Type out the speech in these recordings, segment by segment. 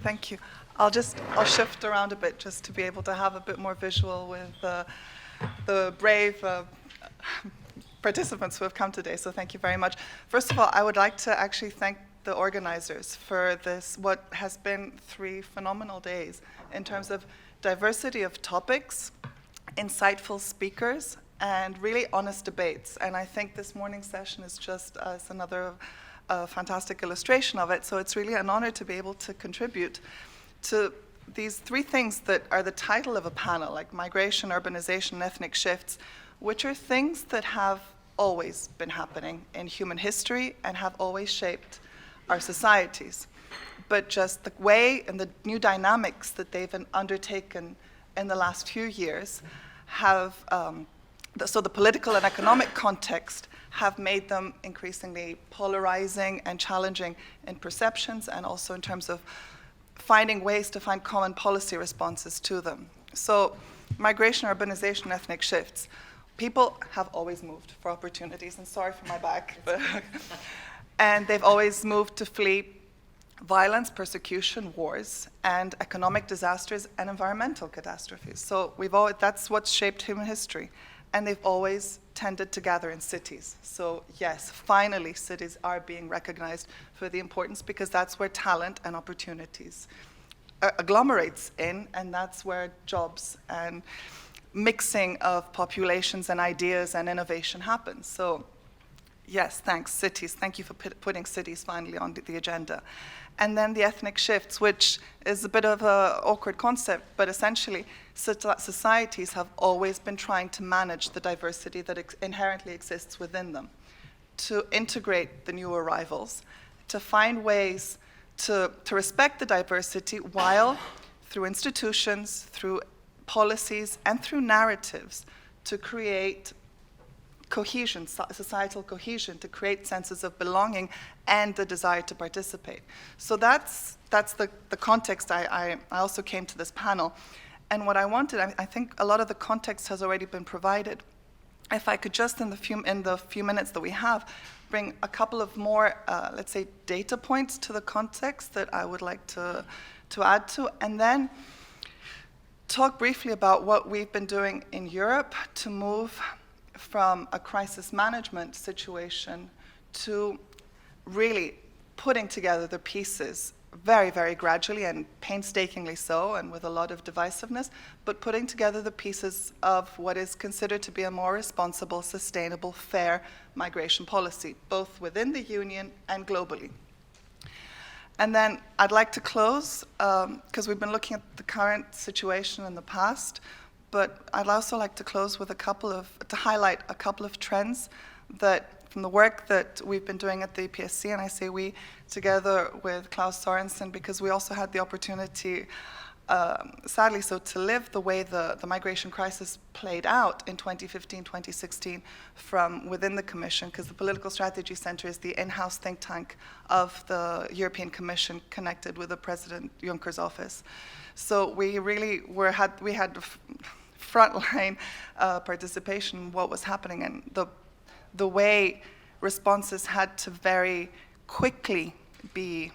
Thank you. I'll shift around a bit just to be able to have a bit more visual with the brave participants who have come today, so thank you very much. First of all, I would like to actually thank the organizers for this, what has been 3 phenomenal days in terms of diversity of topics, insightful speakers, and really honest debates. And I think this morning's session is just another fantastic illustration of it. So it's really an honor to be able to contribute to these 3 things that are the title of a panel, like migration, urbanization, and ethnic shifts, which are things that have always been happening in human history and have always shaped our societies. But just the way and the new dynamics that they've undertaken in the last few years have, so the political and economic context have made them increasingly polarizing and challenging in perceptions and also in terms of finding ways to find common policy responses to them. So migration, urbanization, ethnic shifts. People have always moved for opportunities, and sorry for my back, but and they've always moved to flee violence, persecution, wars, and economic disasters and environmental catastrophes. So that's what's shaped human history. And they've always tended to gather in cities. So yes, finally cities are being recognized for the importance, because that's where talent and opportunities agglomerates in, and that's where jobs and mixing of populations and ideas and innovation happens. So yes, thanks, cities. Thank you for putting cities finally on the agenda. And then the ethnic shifts, which is a bit of an awkward concept, but essentially societies have always been trying to manage the diversity that inherently exists within them, to integrate the new arrivals, to find ways to respect the diversity while, through institutions, through policies, and through narratives, to create cohesion, societal cohesion, to create senses of belonging and the desire to participate. So that's the context I also came to this panel. And what I wanted, I think a lot of the context has already been provided. If I could just, in the few minutes that we have, bring a couple of more, let's say, data points to the context that I would like to add to, and then talk briefly about what we've been doing in Europe to move from a crisis management situation to really putting together the pieces very, very gradually and painstakingly so, and with a lot of divisiveness, but putting together the pieces of what is considered to be a more responsible, sustainable, fair migration policy, both within the Union and globally. And then I'd like to close, because we've been looking at the current situation in the past, but I'd also like to close with to highlight a couple of trends that, from the work that we've been doing at the EPSC, and I say we, together with Klaus Sorensen, because we also had the opportunity, sadly so, to live the way the migration crisis played out in 2015, 2016 from within the Commission, because the Political Strategy Center is the in-house think tank of the European Commission connected with the President Juncker's office. So we really had frontline participation in what was happening, and the way responses had to very quickly be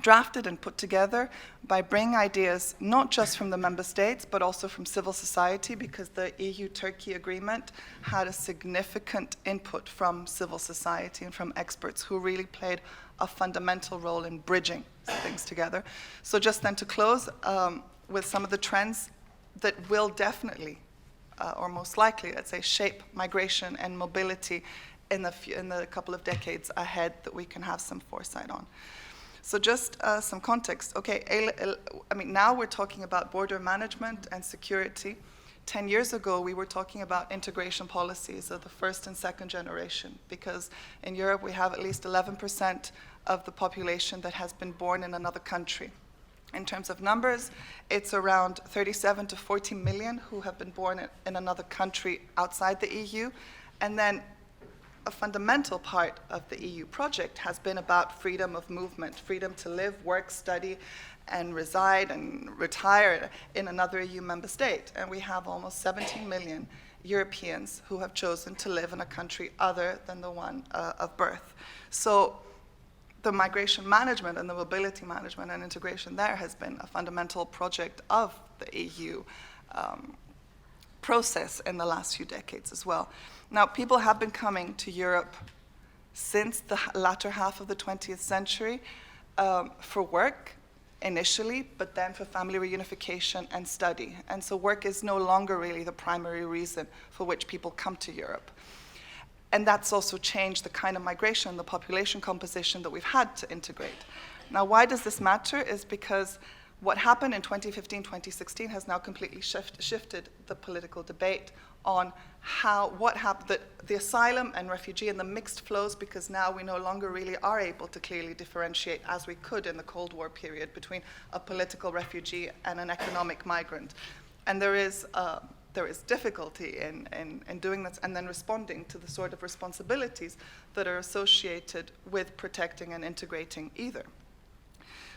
drafted and put together by bringing ideas not just from the member states but also from civil society, because the EU-Turkey agreement had a significant input from civil society and from experts who really played a fundamental role in bridging things together. So just then to close with some of the trends that will definitely, or most likely, let's say, shape migration and mobility in the couple of decades ahead that we can have some foresight on. So just some context. Okay, now we're talking about border management and security. 10 years ago, we were talking about integration policies of the first and second generation, because in Europe we have at least 11% of the population that has been born in another country. In terms of numbers, it's around 37 to 40 million who have been born in another country outside the EU. And then a fundamental part of the EU project has been about freedom of movement, freedom to live, work, study, and reside and retire in another EU member state. And we have almost 17 million Europeans who have chosen to live in a country other than the one of birth. So the migration management and the mobility management and integration there has been a fundamental project of the EU process in the last few decades as well. Now, people have been coming to Europe since the latter half of the 20th century for work initially, but then for family reunification and study. And so work is no longer really the primary reason for which people come to Europe. And that's also changed the kind of migration, the population composition that we've had to integrate. Now, why does this matter? Is because what happened in 2015, 2016 has now completely shifted the political debate on what happened, the asylum and refugee and the mixed flows, because now we no longer really are able to clearly differentiate, as we could in the Cold War period, between a political refugee and an economic migrant. And there is difficulty in doing this and then responding to the sort of responsibilities that are associated with protecting and integrating either.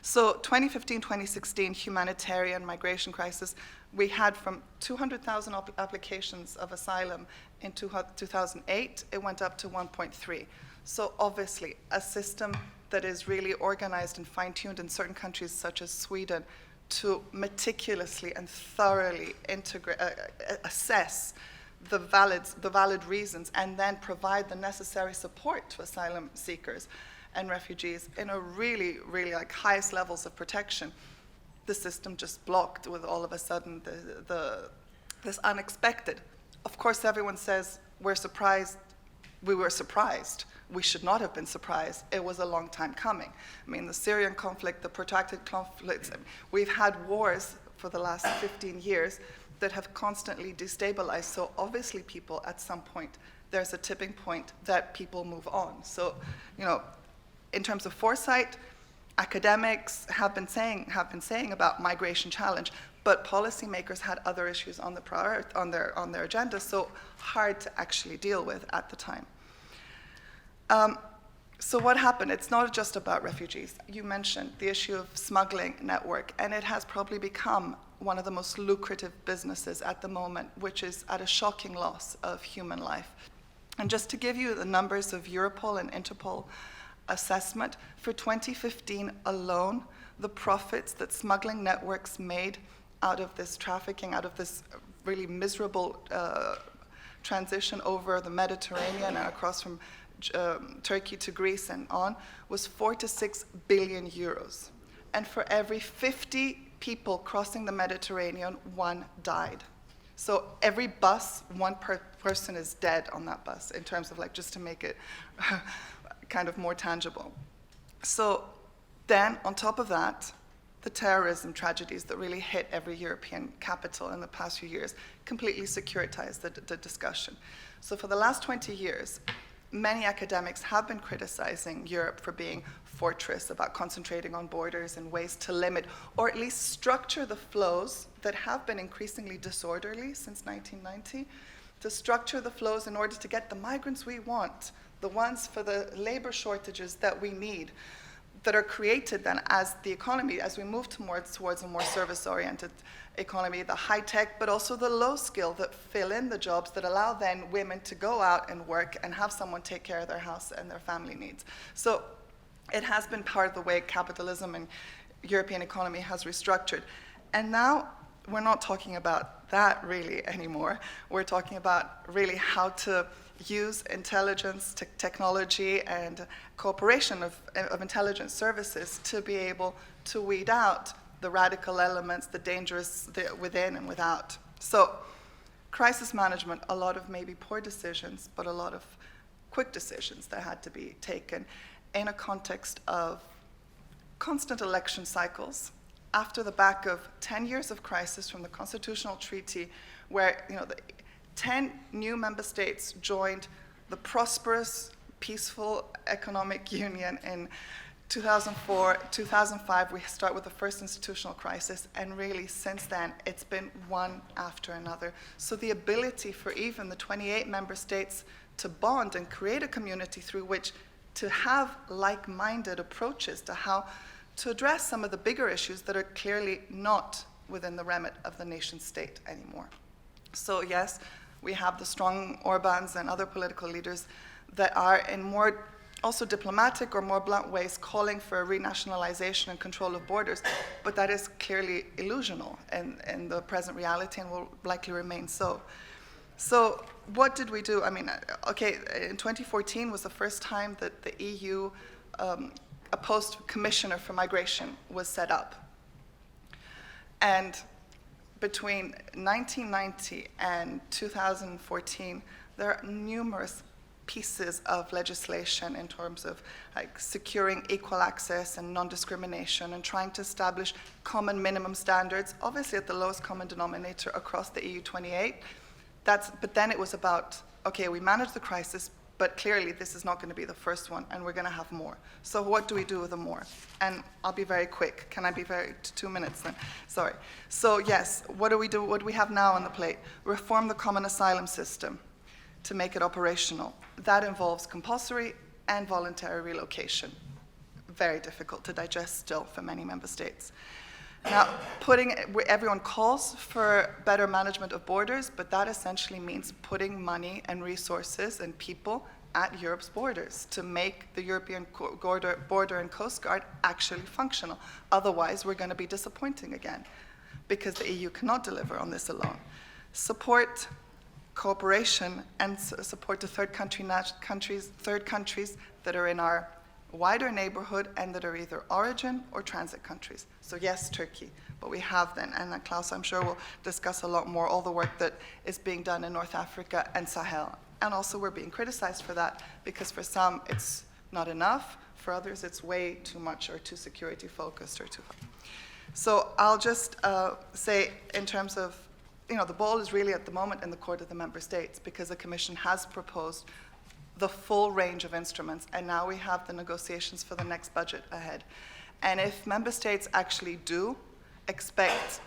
So 2015, 2016 humanitarian migration crisis, we had from 200,000 applications of asylum in 2008, it went up to 1.3. So obviously a system that is really organized and fine-tuned in certain countries such as Sweden to meticulously and thoroughly assess the valid reasons and then provide the necessary support to asylum seekers and refugees in a really, really like highest levels of protection. The system just blocked with all of a sudden this unexpected. Of course, everyone says we're surprised. We were surprised. We should not have been surprised. It was a long time coming. I mean, the Syrian conflict, the protracted conflicts, we've had wars for the last 15 years that have constantly destabilized. So obviously people at some point, there's a tipping point that people move on. So, you know, in terms of foresight, academics have been saying about migration challenge, but policymakers had other issues on their agenda, so hard to actually deal with at the time. So what happened? It's not just about refugees. You mentioned the issue of smuggling network, and it has probably become one of the most lucrative businesses at the moment, which is at a shocking loss of human life. And just to give you the numbers of Europol and Interpol assessment, for 2015 alone, the profits that smuggling networks made out of this trafficking, out of this really miserable transition over the Mediterranean and across from Turkey to Greece and on, was 4 to 6 billion euros. And for every 50 people crossing the Mediterranean, one died. So every bus, one person is dead on that bus, in terms of like, just to make it kind of more tangible. So then, on top of that, the terrorism tragedies that really hit every European capital in the past few years completely securitized the discussion. So for the last 20 years, many academics have been criticizing Europe for being fortress, about concentrating on borders and ways to limit, or at least structure the flows that have been increasingly disorderly since 1990, to structure the flows in order to get the migrants we want, the ones for the labor shortages that we need, that are created then as the economy, as we move towards a more service-oriented economy, the high-tech, but also the low-skill that fill in the jobs that allow then women to go out and work and have someone take care of their house and their family needs. So it has been part of the way capitalism and European economy has restructured. And now we're not talking about that really anymore. We're talking about really how to use intelligence, technology, and cooperation of intelligence services to be able to weed out the radical elements, the dangerous within and without. So crisis management, a lot of maybe poor decisions, but a lot of quick decisions that had to be taken in a context of constant election cycles after the back of 10 years of crisis from the Constitutional Treaty, where the 10 new member states joined the prosperous, peaceful economic union in 2004, 2005, we start with the first institutional crisis, and really since then, it's been one after another. So the ability for even the 28 member states to bond and create a community through which to have like-minded approaches to how to address some of the bigger issues that are clearly not within the remit of the nation state anymore. So yes, we have the strong Orbáns and other political leaders that are in more also diplomatic or more blunt ways calling for a renationalization and control of borders, but that is clearly illusional in the present reality and will likely remain so. So what did we do? I mean, okay, in 2014 was the first time that the EU, a post commissioner for migration was set up. And between 1990 and 2014, there are numerous pieces of legislation in terms of like securing equal access and non-discrimination and trying to establish common minimum standards, obviously at the lowest common denominator across the EU 28. But then it was about, okay, we managed the crisis, but clearly this is not going to be the first one, and we're going to have more. So what do we do with the more? And I'll be very quick. Can I be 2 minutes then? Sorry. So yes, what do we do? What do we have now on the plate? Reform the common asylum system to make it operational. That involves compulsory and voluntary relocation. Very difficult to digest still for many member states. Now, everyone calls for better management of borders, but that essentially means putting money and resources and people at Europe's borders to make the European border and Coast Guard actually functional. Otherwise, we're going to be disappointing again, because the EU cannot deliver on this alone. Support cooperation and support to third countries that are in our wider neighborhood and that are either origin or transit countries. So yes, Turkey, but we have then, and Klaus, I'm sure, will discuss a lot more, all the work that is being done in North Africa and Sahel. And also we're being criticized for that, because for some it's not enough, for others it's way too much or too security focused or too hard. So I'll just say in terms of, the ball is really at the moment in the court of the member states, because the Commission has proposed the full range of instruments, and now we have the negotiations for the next budget ahead. And if member states actually do expect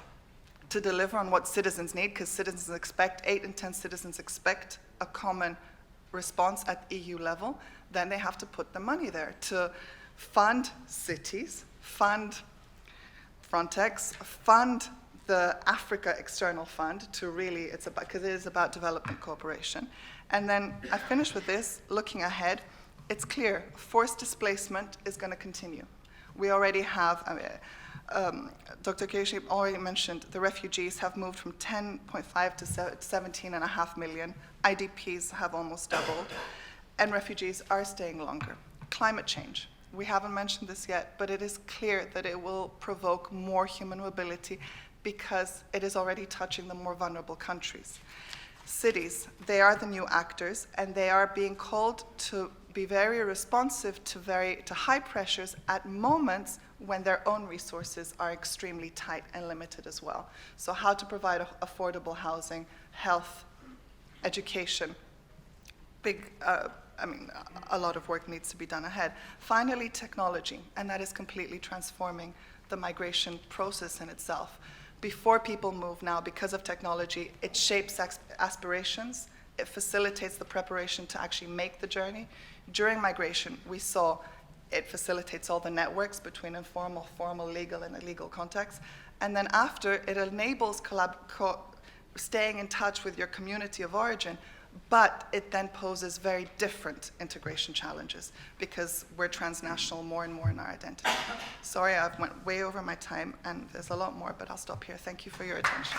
to deliver on what citizens need, because citizens expect, 8 in 10 citizens expect a common response at EU level, then they have to put the money there to fund cities, fund Frontex, fund the Africa External Fund to really, because it is about development cooperation. And then I finish with this, looking ahead, it's clear, forced displacement is going to continue. We already have, Dr. Kirshi already mentioned, the refugees have moved from 10.5 to 17.5 million. IDPs have almost doubled, and refugees are staying longer. Climate change. We haven't mentioned this yet, but it is clear that it will provoke more human mobility because it is already touching the more vulnerable countries. Cities, they are the new actors, and they are being called to be very responsive to high pressures at moments when their own resources are extremely tight and limited as well. So how to provide affordable housing, health, education, a lot of work needs to be done ahead. Finally, technology, and that is completely transforming the migration process in itself. Before people move now, because of technology, it shapes aspirations, it facilitates the preparation to actually make the journey. During migration, we saw it facilitates all the networks between informal, formal, legal, and illegal contexts. And then after, it enables staying in touch with your community of origin, but it then poses very different integration challenges because we're transnational more and more in our identity. Sorry, I've went way over my time, and there's a lot more, but I'll stop here. Thank you for your attention.